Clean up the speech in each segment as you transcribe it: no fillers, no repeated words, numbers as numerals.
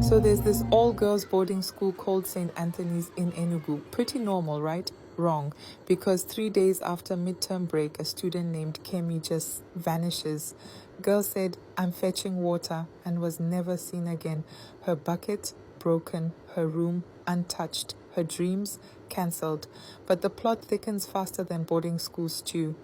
So there's this all-girls boarding school called St. Anthony's in Enugu. Pretty normal, right? Wrong. Because 3 days after midterm break, a student named Kemi just vanishes. Girl said, "I'm fetching water," and was never seen again. Her bucket broken, her room untouched, her dreams cancelled. But the plot thickens faster than boarding school stew.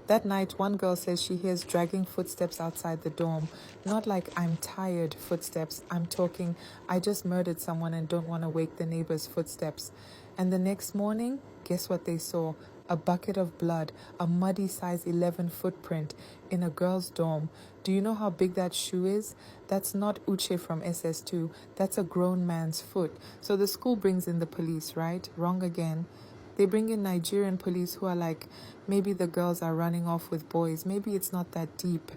That night, one girl says she hears dragging footsteps outside the dorm. Not like "I'm tired" footsteps. I'm talking, "I just murdered someone and don't want to wake the neighbors" footsteps. And the next morning, guess what they saw? A bucket of blood, a muddy size 11 footprint in a girl's dorm. Do you know how big that shoe is? That's not Uche from SS2. That's a grown man's foot. So the school brings in the police, right? Wrong again. They bring in Nigerian police who are like, maybe the girls are running off with boys. Maybe it's not that deep.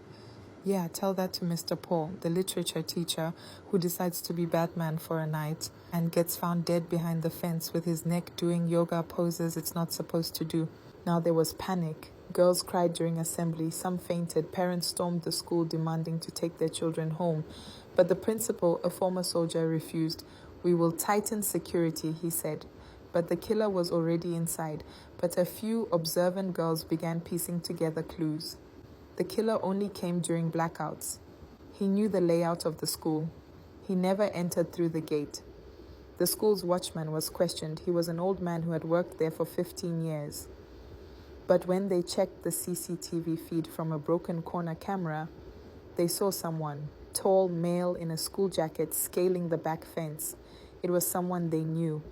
Yeah, tell that to Mr. Paul, the literature teacher who decides to be Batman for a night and gets found dead behind the fence with his neck doing yoga poses it's not supposed to do. Now there was panic. Girls cried during assembly. Some fainted. Parents stormed the school demanding to take their children home. But the principal, a former soldier, refused. "We will tighten security," he said. But the killer was already inside. But a few observant girls began piecing together clues. The killer only came during blackouts. He knew the layout of the school. He never entered through the gate. The school's watchman was questioned. He was an old man who had worked there for 15 years. But when they checked the CCTV feed from a broken corner camera, they saw someone, tall male in a school jacket, scaling the back fence. It was someone they knew.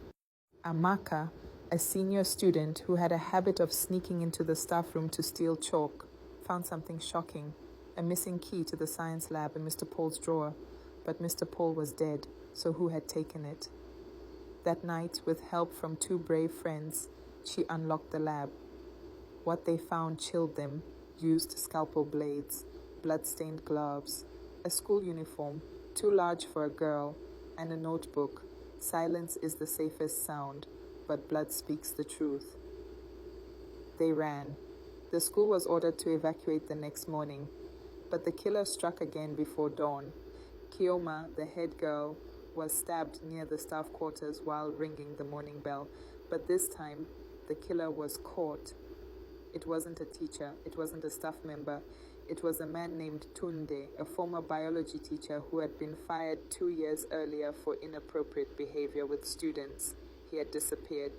Amaka, a senior student who had a habit of sneaking into the staff room to steal chalk, found something shocking, a missing key to the science lab in Mr. Paul's drawer. But Mr. Paul was dead, so who had taken it? That night, with help from 2 brave friends, she unlocked the lab. What they found chilled them: used scalpel blades, blood-stained gloves, a school uniform, too large for a girl, and a notebook. Silence is the safest sound, but blood speaks the truth. They ran. The school was ordered to evacuate the next morning, but the killer struck again before dawn. Kioma, the head girl, was stabbed near the staff quarters while ringing the morning bell, but this time the killer was caught. It wasn't a teacher, it wasn't a staff member. It was a man named Tunde, a former biology teacher who had been fired 2 years earlier for inappropriate behavior with students. He had disappeared,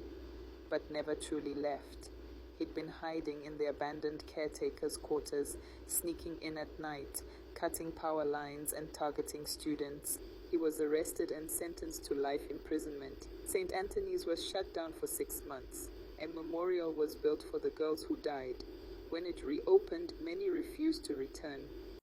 but never truly left. He'd been hiding in the abandoned caretaker's quarters, sneaking in at night, cutting power lines and targeting students. He was arrested and sentenced to life imprisonment. St. Anthony's was shut down for 6 months. A memorial was built for the girls who died. When it reopened, many refused to return.